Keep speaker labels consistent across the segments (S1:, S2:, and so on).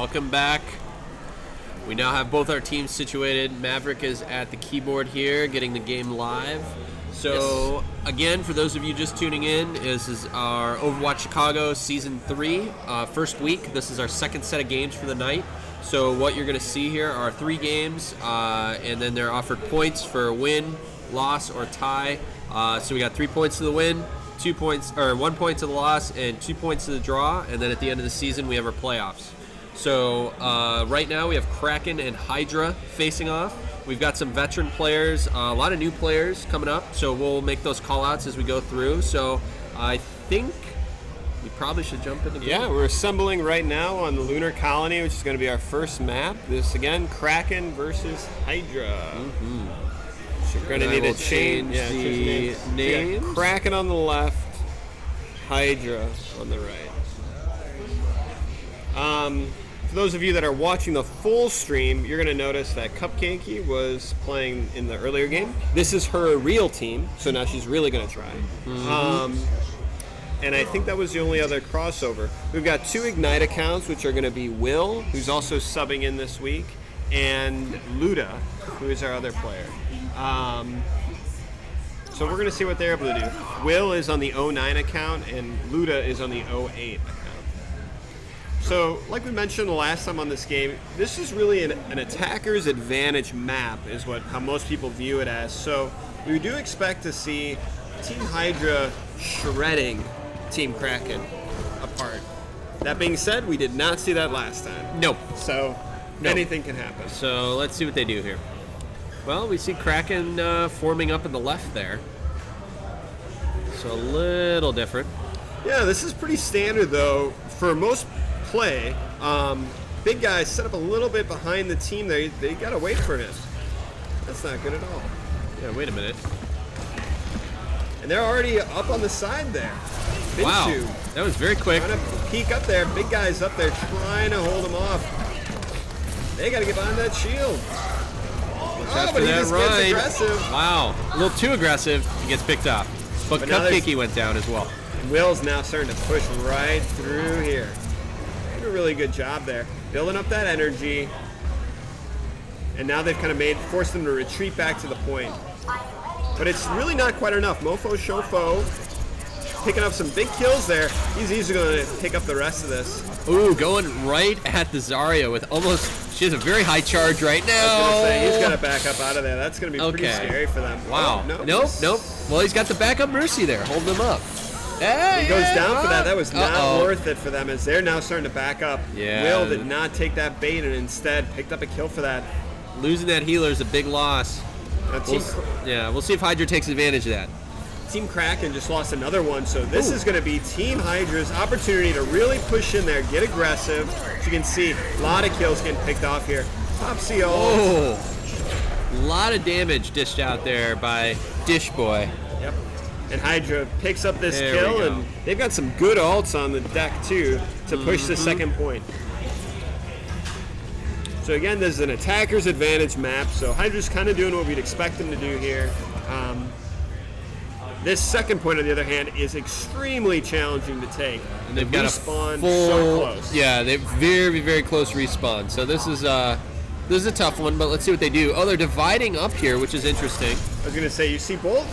S1: Welcome back. We now have both our teams situated. Maverick is at the keyboard here, getting the game live. So, Again, for those of you just tuning in, this is our Overwatch Chicago Season 3, first week. This is our second set of games for the night. So what you're going to see here are 3 games, and then they're offered points for a win, loss, or tie. So we got 3 points to the win, 1 point to the loss, and 2 points to the draw. And then at the end of the season, we have our playoffs. So right now we have Kraken and Hydra facing off. We've got some veteran players, a lot of new players coming up, so we'll make those call-outs as we go through. So I think we probably should jump into the game.
S2: Yeah, we're assembling right now on the Lunar Colony, which is going to be our first map. This, again, Kraken versus Hydra.
S1: Mm-hmm.
S2: So we're going to need to change
S1: the names.
S2: So Kraken on the left, Hydra on the right. For those of you that are watching the full stream, you're going to notice that Cupcakey was playing in the earlier game. This is her real team, so now she's really going to try. Mm-hmm. And I think that was the only other crossover. We've got 2 Ignite accounts, which are going to be Will, who's also subbing in this week, and Luda, who is our other player. So we're going to see what they're able to do. Will is on the 09 account, and Luda is on the 08 account. So, like we mentioned the last time on this game, this is really an attacker's advantage map, is how most people view it as. So, we do expect to see Team Hydra shredding Team Kraken apart. That being said, we did not see that last time.
S1: Nope.
S2: So, anything can happen.
S1: So, let's see what they do here. Well, we see Kraken forming up in the left there. So, a little different.
S2: Yeah, this is pretty standard, though. For most play, big guys set up a little bit behind the team there. They gotta wait for him. That's not good at all.
S1: Yeah, wait a minute.
S2: And they're already up on the side there.
S1: Wow, that was very quick.
S2: Trying to peek up there. Big guys up there trying to hold them off. They gotta get behind that shield. But he just gets aggressive.
S1: Wow, a little too aggressive. He gets picked up. But Cupcakey went down as well.
S2: Will's now starting to push right through here. Did a really good job there, building up that energy, and now they've kind of forced them to retreat back to the point. But it's really not quite enough. Mofo Shofo picking up some big kills there. He's easily going to pick up the rest of this.
S1: Ooh, going right at the Zarya with almost. She has a very high charge right now.
S2: I was going to say, he's got to back up out of there. That's going to be pretty scary for them.
S1: Wow.
S2: Oh,
S1: Nope. Well, he's got the backup Mercy there, holding him up.
S2: He goes down for that. That was not worth it for them, as they're now starting to back up.
S1: Yeah.
S2: Will did not take that bait and instead picked up a kill for that.
S1: Losing that healer is a big loss. We'll see if Hydra takes advantage of that.
S2: Team Kraken just lost another one, so this is going to be Team Hydra's opportunity to really push in there, get aggressive. As you can see, a lot of kills getting picked off here. Top CO.
S1: Oh, a lot of damage dished out there by Dish Boy.
S2: Yep. And Hydra picks up this kill, and they've got some good ults on the deck, too, to push the second point. So again, this is an attacker's advantage map, so Hydra's kind of doing what we'd expect them to do here. This second point, on the other hand, is extremely challenging to take.
S1: And they've got
S2: respawn
S1: a full,
S2: so close.
S1: Yeah, they're very, very close respawn. So this is a tough one, but let's see what they do. Oh, they're dividing up here, which is interesting.
S2: I was going to say, you see both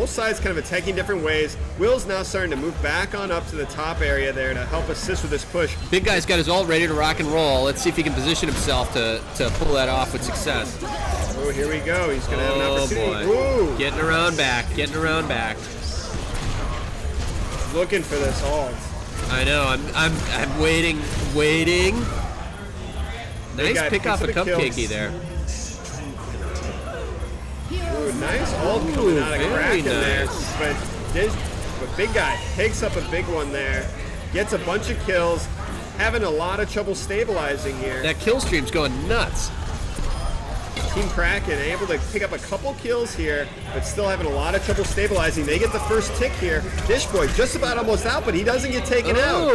S2: sides kind of attacking different ways. Will's now starting to move back on up to the top area there to help assist with this push.
S1: Big guy's got his ult ready to rock and roll. Let's see if he can position himself to pull that off with success.
S2: Oh, here we go. He's going to have an opportunity.
S1: Boy. Ooh. Getting around back.
S2: Looking for this ult.
S1: I know. I'm waiting. Nice pick off a Cupcakey there.
S2: Ooh, nice ult coming out of Kraken there. But big guy picks up a big one there. Gets a bunch of kills. Having a lot of trouble stabilizing here.
S1: That kill stream's going nuts.
S2: Team Kraken able to pick up a couple kills here, but still having a lot of trouble stabilizing. They get the first tick here. Dish Boy just about almost out, but he doesn't get taken out.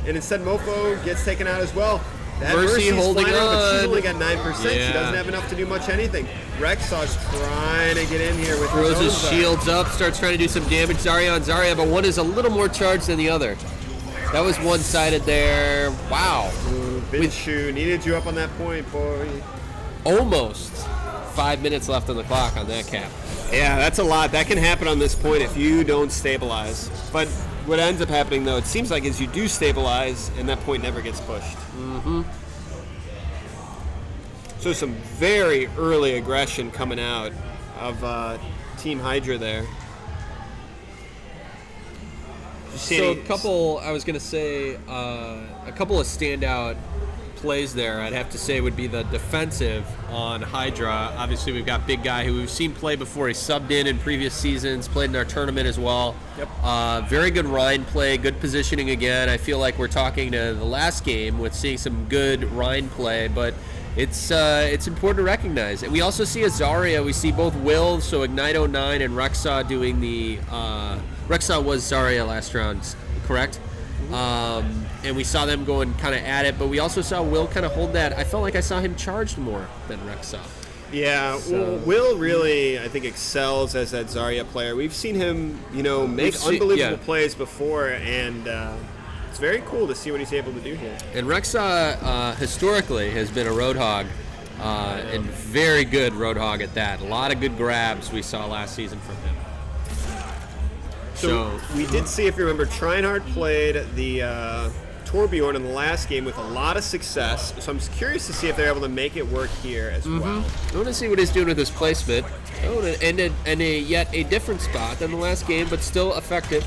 S2: And instead Mofo gets taken out as well. That
S1: Mercy holding on.
S2: But she's only got 9%. She doesn't have enough to do much anything. Rexaw's trying to get in here with
S1: throws his shields up, starts trying to do some damage. Zarya on Zarya, but one is a little more charged than the other. That was one-sided there. Wow.
S2: Binshu needed you up on that point, boy.
S1: Almost 5 minutes left on the clock on that cap.
S2: Yeah, that's a lot. That can happen on this point if you don't stabilize. But what ends up happening, though, it seems like is you do stabilize, and that point never gets pushed.
S1: Mm-hmm.
S2: So some very early aggression coming out of Team Hydra there.
S1: So a couple of standout plays there, I'd have to say, would be the defensive on Hydra. Obviously, we've got Big Guy, who we've seen play before. He subbed in previous seasons, played in our tournament as well.
S2: Yep.
S1: Very good Rhine play, good positioning again. I feel like we're talking to the last game with seeing some good Rhine play, but it's important to recognize. And we also see a Zarya. We see both Will, so Ignite 09, and Rexaw doing the... Rexaw was Zarya last round, correct? And we saw them going kind of at it, but we also saw Will kind of hold that. I felt like I saw him charged more than Rexaw.
S2: Yeah, well, Will really, I think, excels as that Zarya player. We've seen him, make unbelievable plays before, and it's very cool to see what he's able to do here.
S1: And Rexaw, historically, has been a Roadhog, and very good Roadhog at that. A lot of good grabs we saw last season from him.
S2: So we did see, if you remember, Trinehard played the Torbjorn in the last game with a lot of success. So I'm curious to see if they're able to make it work here as well.
S1: I want to see what he's doing with his placement. And yet a different spot than the last game, but still effective.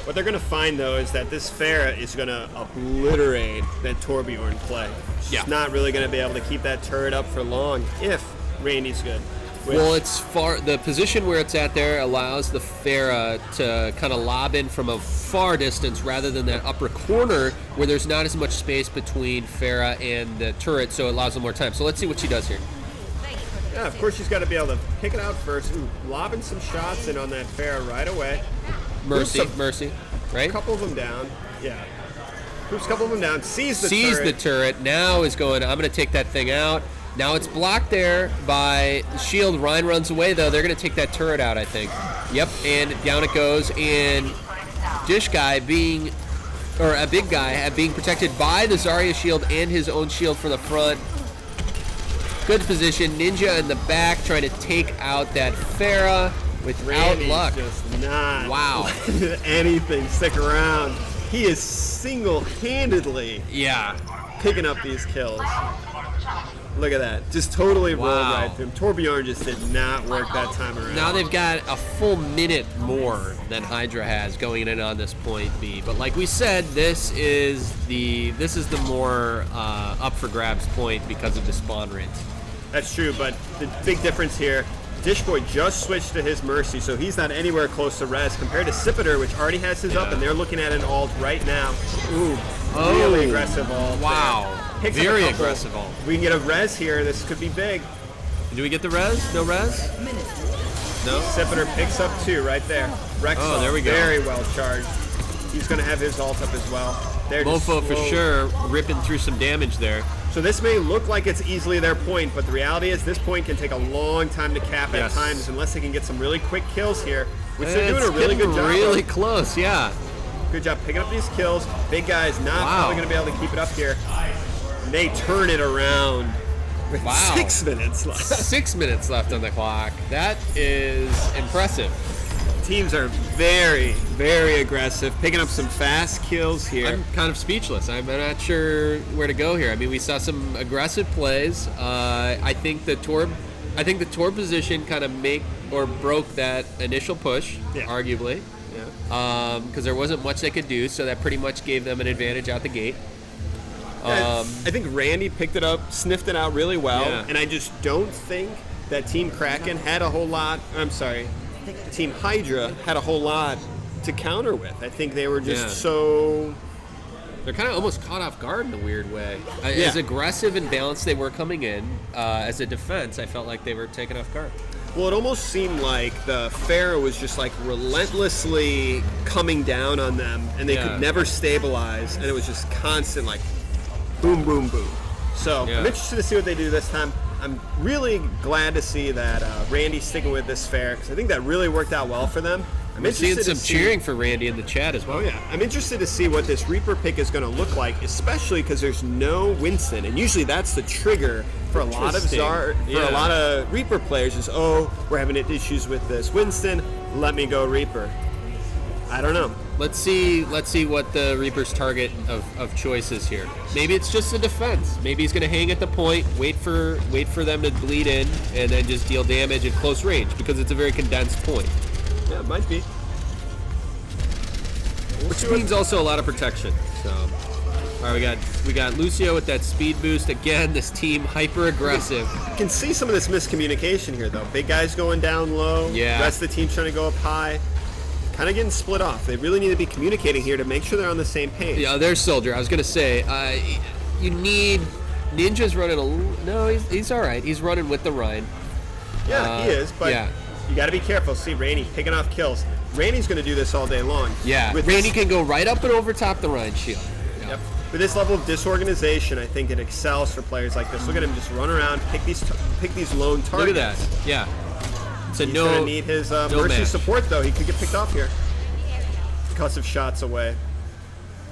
S2: What they're going to find, though, is that this Pharah is going to obliterate that Torbjorn play. She's not really going to be able to keep that turret up for long if Randy's good.
S1: Well, it's far. The position where it's at there allows the Pharah to kind of lob in from a far distance rather than that upper corner where there's not as much space between Pharah and the turret, so it allows them more time. So let's see what she does here.
S2: Yeah, of course she's got to be able to pick it out first. Ooh, lobbing some shots in on that Pharah right away.
S1: Mercy, right?
S2: A couple of them down. Yeah. Oops, a couple of them down. Sees
S1: the turret. Now is going, I'm going to take that thing out. Now it's blocked there by the shield. Ryan runs away, though. They're going to take that turret out, I think. Yep, and down it goes. And Dish Guy being protected by the Zarya shield and his own shield from the front. Good position. Ninja in the back trying to take out that Pharah without luck.
S2: Just not anything stick around. He is single-handedly picking up these kills. Look at that. Just totally rolled right through him. Torbjorn just did not work that time around.
S1: Now they've got a full minute more than Hydra has going in on this point B. But like we said, this is the more up for grabs point because of the spawn rates.
S2: That's true, but the big difference here, Dishboy just switched to his Mercy, so he's not anywhere close to res compared to Sipiter, which already has his up, and they're looking at an ult right now. Ooh, really aggressive ult.
S1: Wow. Very aggressive ult.
S2: We can get a res here. This could be big.
S1: Do we get the res? No res? No.
S2: Sipiter picks up 2 right there. Rexall,
S1: there we go.
S2: Very well charged. He's going to have his ult up as well.
S1: Mofo for sure ripping through some damage there.
S2: So this may look like it's easily their point, but the reality is this point can take a long time to cap at times unless they can get some really quick kills here, which they're doing a really good job.
S1: Really close, yeah.
S2: Good job picking up these kills. Big guy's not probably going to be able to keep it up here. And they turn it around with 6 minutes left.
S1: 6 minutes left on the clock. That is impressive.
S2: Teams are very, very aggressive, picking up some fast kills here.
S1: I'm kind of speechless. I'm not sure where to go here. I mean, we saw some aggressive plays. I think the Torb position kind of make or broke that initial push, arguably, because there wasn't much they could do. So that pretty much gave them an advantage out the gate.
S2: I think Randy picked it up, sniffed it out really well, and I just don't think that Team Kraken had a whole lot. I'm sorry. Team Hydra had a whole lot to counter with. I think they were just so...
S1: They're kind of almost caught off guard in a weird way. As aggressive and balanced they were coming in, as a defense, I felt like they were taken off guard.
S2: Well, it almost seemed like the Pharah was just like relentlessly coming down on them, and they could never stabilize, and it was just constant like boom, boom, boom. So I'm interested to see what they do this time. I'm really glad to see that Randy's sticking with this Pharah, because I think that really worked out well for them.
S1: We're seeing some cheering for Randy in the chat as well.
S2: Oh yeah, I'm interested to see what this Reaper pick is going to look like, especially because there's no Winston, and usually that's the trigger for a lot of a lot of Reaper players is, oh, we're having issues with this Winston, let me go Reaper. I don't know.
S1: Let's see what the Reaper's target of choice is here. Maybe it's just a defense. Maybe he's going to hang at the point, wait for them to bleed in, and then just deal damage at close range because it's a very condensed point.
S2: Yeah, it might be.
S1: Which means also a lot of protection. So, all right, we got Lucio with that speed boost again. This team hyper aggressive.
S2: You can see some of this miscommunication here, though. Big guys going down low.
S1: Yeah.
S2: The rest of the team trying to go up high. Kind of getting split off. They really need to be communicating here to make sure they're on the same page.
S1: Yeah, there's Soldier. I was gonna say, you need Ninja's running no, he's all right. He's running with the Rhine.
S2: Yeah, he is, but you got to be careful. See, Randy picking off kills. Randy's going to do this all day long.
S1: Yeah, Randy can go right up and over top the Rhine shield. Yeah.
S2: Yep. With this level of disorganization, I think it excels for players like this. Look at him just run around, pick these lone targets.
S1: Look at that. Yeah.
S2: He's going to need his mercy support, though. He could get picked off here. Because of shots away.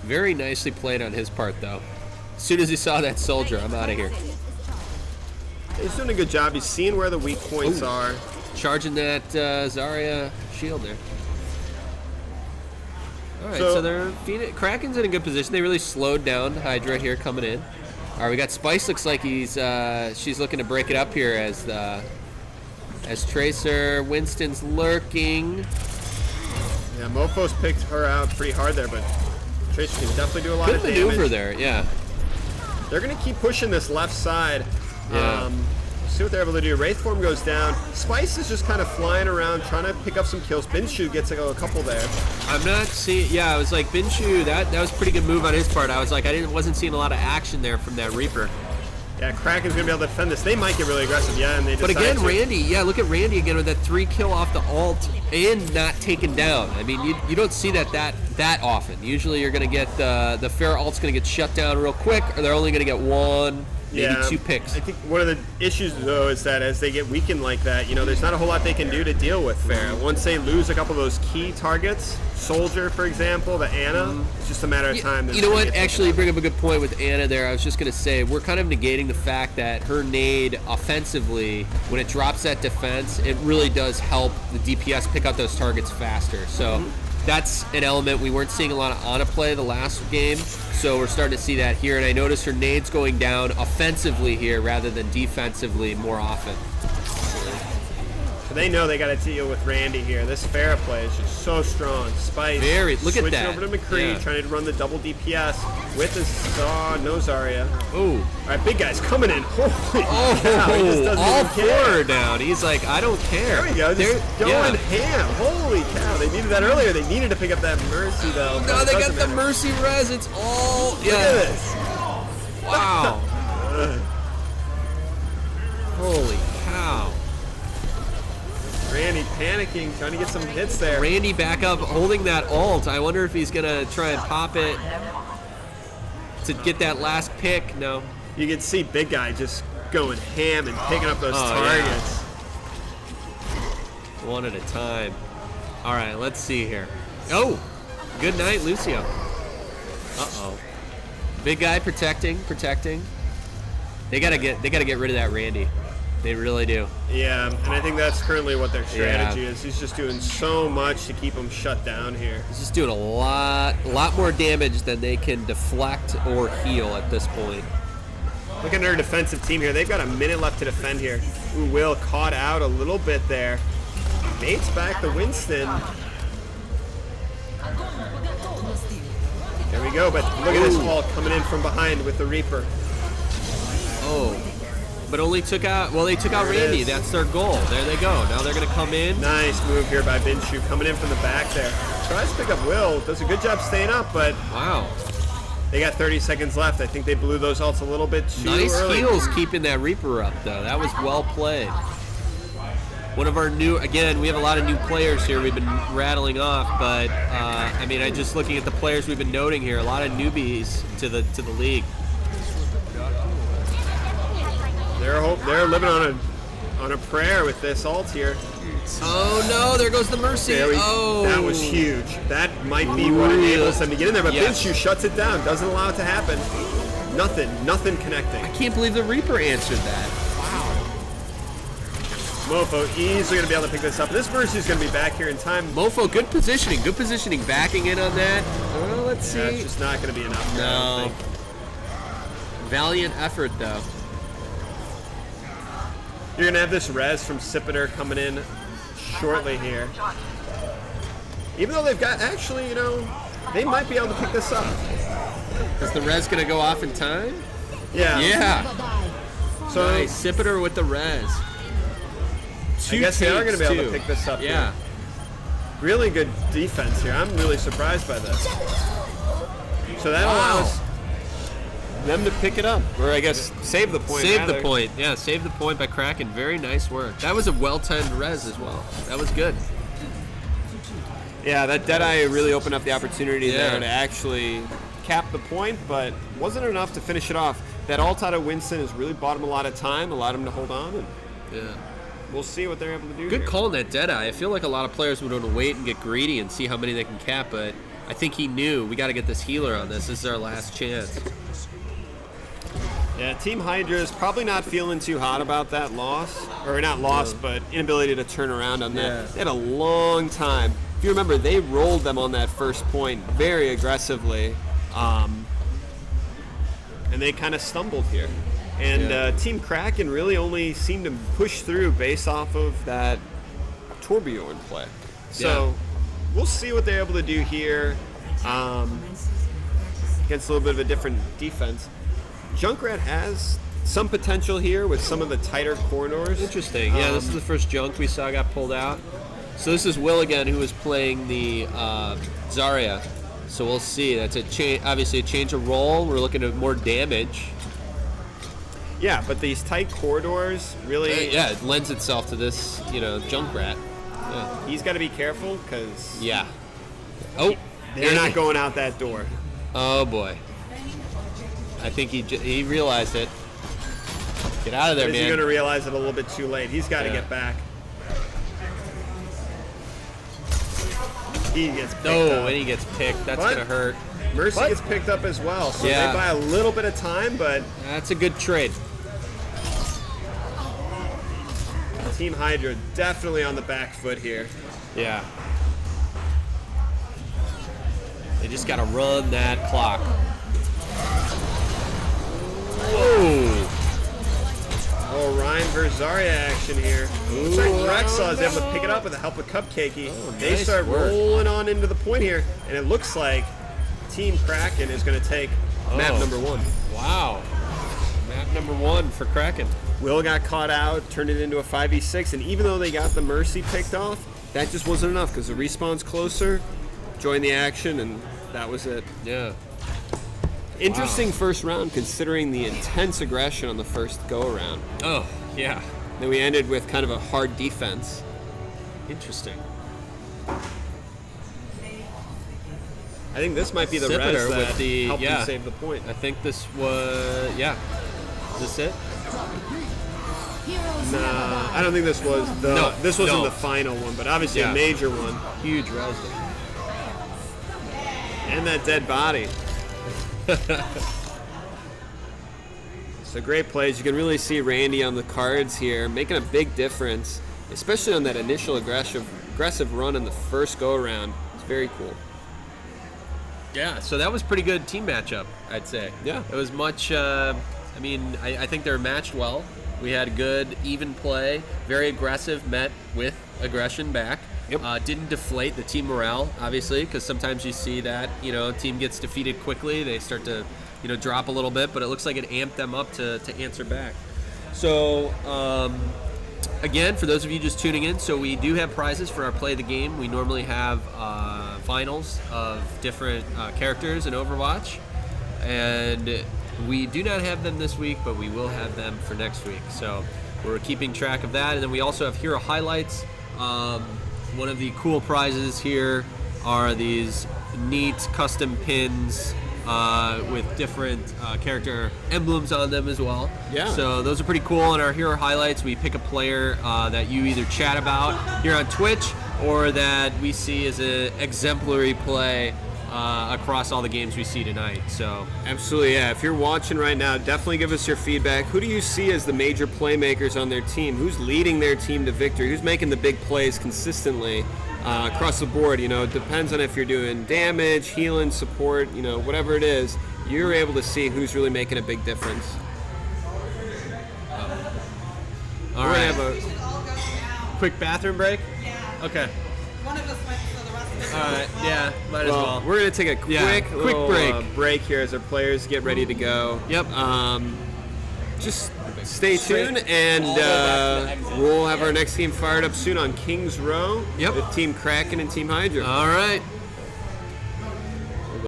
S1: Very nicely played on his part, though. As soon as he saw that Soldier, I'm out of here.
S2: He's doing a good job. He's seeing where the weak points are.
S1: Charging that Zarya shield there. All right, so Kraken's in a good position. They really slowed down Hydra here coming in. All right, we got Spice. Looks like she's looking to break it up here as Tracer. Winston's lurking.
S2: Yeah, Mofo's picked her out pretty hard there, but Tracer can definitely do a lot of damage.
S1: Good maneuver there, yeah.
S2: They're going to keep pushing this left side.
S1: Yeah.
S2: See what they're able to do. Wraithform goes down. Spice is just kind of flying around, trying to pick up some kills. Binshu gets a couple there.
S1: I'm not seeing. Yeah, I was like Binshu. That was a pretty good move on his part. I was like, wasn't seeing a lot of action there from that Reaper.
S2: Yeah, Kraken's gonna be able to defend this. They might get really aggressive. Yeah, and they.
S1: But again, Randy. Yeah, look at Randy again with that 3 kill off the ult and not taken down. I mean, you don't see that often. Usually, you're gonna get the fair ult's gonna get shut down real quick, or they're only gonna get 1. Maybe 2 picks.
S2: I think one of the issues, though, is that as they get weakened like that, there's not a whole lot they can do to deal with Fair. Once they lose a couple of those key targets, Soldier, for example, the Ana, it's just a matter of time.
S1: You know what? Actually, you bring up a good point with Ana there. I was just going to say, we're kind of negating the fact that her nade offensively, when it drops that defense, it really does help the DPS pick out those targets faster. So that's an element we weren't seeing a lot of Ana play the last game. So we're starting to see that here, and I noticed her nades going down offensively here rather than defensively more often.
S2: So they know they got to deal with Randy here. This Pharah play is just so strong. Spice
S1: look at that.
S2: Switching over to McCree, trying to run the double DPS with his no Zarya.
S1: Oh.
S2: All right, big guy's coming in. Holy cow, he just doesn't
S1: all
S2: even care.
S1: 4 down. He's like, I don't care.
S2: There we go. Just going ham. Holy cow. They needed that earlier. They needed to pick up that Mercy, though.
S1: No, they got the Mercy res. It's all...
S2: Look at this.
S1: Wow. Holy cow.
S2: Randy panicking, trying to get some hits there.
S1: Randy back up, holding that ult. I wonder if he's going to try and pop it to get that last pick. No.
S2: You can see Big Guy just going ham and picking up those targets.
S1: Yeah. One at a time. All right, let's see here. Oh, good night, Lucio. Uh-oh. Big Guy protecting. They gotta get rid of that Randy. They really do.
S2: Yeah, and I think that's currently what their strategy is. He's just doing so much to keep them shut down here.
S1: He's just doing a lot more damage than they can deflect or heal at this point.
S2: Look at their defensive team here. They've got a minute left to defend here. Ooh, Will caught out a little bit there. Bates back the Winston. There we go, but look at this wall coming in from behind with the Reaper.
S1: Oh. But only took out, they took out Randy. That's their goal. There they go. Now they're going to come in.
S2: Nice move here by Binshu, coming in from the back there. Tries to pick up Will. Does a good job staying up, but
S1: wow.
S2: They got 30 seconds left. I think they blew those ults a little bit too
S1: Nice
S2: early.
S1: heals keeping that Reaper up, though. That was well played. One of our new, again, we have a lot of new players here we've been rattling off, but, I mean, just looking at the players we've been noting here, a lot of newbies to the league.
S2: They're living on a prayer with this ult here.
S1: Oh no, there goes the Mercy.
S2: That was huge. That might be what enables them to get in there, but Pinshu shuts it down, doesn't allow it to happen. Nothing connecting.
S1: I can't believe the Reaper answered that.
S2: Mofo easily going to be able to pick this up. This Mercy's going to be back here in time.
S1: Mofo, good positioning, backing in on that. Let's see.
S2: It's just not going to be enough.
S1: No.
S2: I don't think.
S1: Valiant effort, though.
S2: You're going to have this res from Sipiter coming in shortly here. Even though they've got, actually, you know, they might be able to pick this up.
S1: Is the res going to go off in time?
S2: Yeah.
S1: Yeah. So nice. Sipiter with the res.
S2: I guess they are going to be able to pick this up.
S1: Yeah.
S2: Here. Really good defense here. I'm really surprised by this. So that allows them to pick it up, or I guess save the point.
S1: Save the point. Yeah, save the point by Kraken. Very nice work. That was a well-timed res as well. That was good.
S2: Yeah, that Deadeye really opened up the opportunity there to actually cap the point, but wasn't enough to finish it off. That ult out of Winston has really bought him a lot of time, allowed him to hold on, and we'll see what they're able to do.
S1: Good
S2: here.
S1: call on that Deadeye. I feel like a lot of players would want to wait and get greedy and see how many they can cap, but I think he knew we got to get this healer on this. This is our last chance.
S2: Yeah, Team Hydra is probably not feeling too hot about that loss. Or not loss, but inability to turn around on that.
S1: Yeah.
S2: They had a long time. If you remember, they rolled them on that first point very aggressively. And they kind of stumbled here. And Team Kraken really only seemed to push through based off of that Torbjorn play. So we'll see what they're able to do here against a little bit of a different defense. Junkrat has some potential here with some of the tighter corridors.
S1: Interesting. Yeah, this is the first Junk we saw got pulled out. So this is Will again, who was playing the Zarya. So we'll see. That's obviously a change of role. We're looking at more damage.
S2: Yeah, but these tight corridors really...
S1: it lends itself to this, Junkrat. Yeah.
S2: He's got to be careful because...
S1: Yeah. Oh!
S2: They're not going out that door.
S1: Oh, boy. I think he realized it. Get out of there, man.
S2: He's going to realize it a little bit too late. He's got to get back. He gets picked up.
S1: And he gets picked. That's going to hurt.
S2: Mercy gets picked up as well, so they buy a little bit of time, but...
S1: That's a good trade.
S2: Team Hydra definitely on the back foot here.
S1: Yeah. They just got to run that clock. Whoa.
S2: Oh, Ryan versus Zarya action here. Looks like Rexaw is able to pick it up with the help of Cupcakey. They start rolling on into the point here, and it looks like Team Kraken is going to take map number 1.
S1: Wow. Map number 1 for Kraken.
S2: Will got caught out, turned it into a 5v6, and even though they got the Mercy picked off, that just wasn't enough because the respawn's closer, joined the action, and that was it.
S1: Yeah.
S2: Interesting first round considering the intense aggression on the first go-around.
S1: Oh, yeah.
S2: Then we ended with kind of a hard defense.
S1: Interesting.
S2: I think this might be the
S1: Sipiter
S2: res that
S1: with the,
S2: helped them save the point.
S1: I think this was, Is this it?
S2: Nah, I don't think this was the. This wasn't the final one, but obviously a major one.
S1: Huge res.
S2: And that dead body. So great plays. You can really see Randy on the cards here, making a big difference, especially on that initial aggressive run in the first go-around. It's very cool.
S1: Yeah, so that was pretty good team matchup, I'd say.
S2: Yeah.
S1: It was much, I think they were matched well. We had good, even play, very aggressive, met with aggression back. Yep. Didn't deflate the team morale, obviously, because sometimes you see that, team gets defeated quickly. They start to, drop a little bit, but it looks like it amped them up to answer back. So, again, for those of you just tuning in, so we do have prizes for our Play the Game. We normally have finals of different characters in Overwatch, and we do not have them this week, but we will have them for next week. So we're keeping track of that, and then we also have hero highlights. One of the cool prizes here are these neat custom pins with different character emblems on them as well.
S2: Yeah.
S1: So those are pretty cool. In our hero highlights, we pick a player that you either chat about here on Twitch or that we see as an exemplary play across all the games we see tonight. So
S2: Absolutely, yeah. If you're watching right now, definitely give us your feedback. Who do you see as the major playmakers on their team? Who's leading their team to victory? Who's making the big plays consistently across the board? You know, it depends on if you're doing damage, healing, support, you know, whatever it is. You're able to see who's really making a big difference.
S1: all
S2: We're
S1: right,
S2: gonna have
S1: quick bathroom break. Okay.
S3: One of us went, so the rest of us
S1: All right. Yeah. Might as
S2: well,
S1: well.
S2: we're gonna take a quick little,
S1: break.
S2: break here as our players get ready to go.
S1: Yep.
S2: Just stay tuned, and we'll have our next team fired up soon on Kings Row
S1: Yep.
S2: with Team Kraken and Team Hydra.
S1: All right.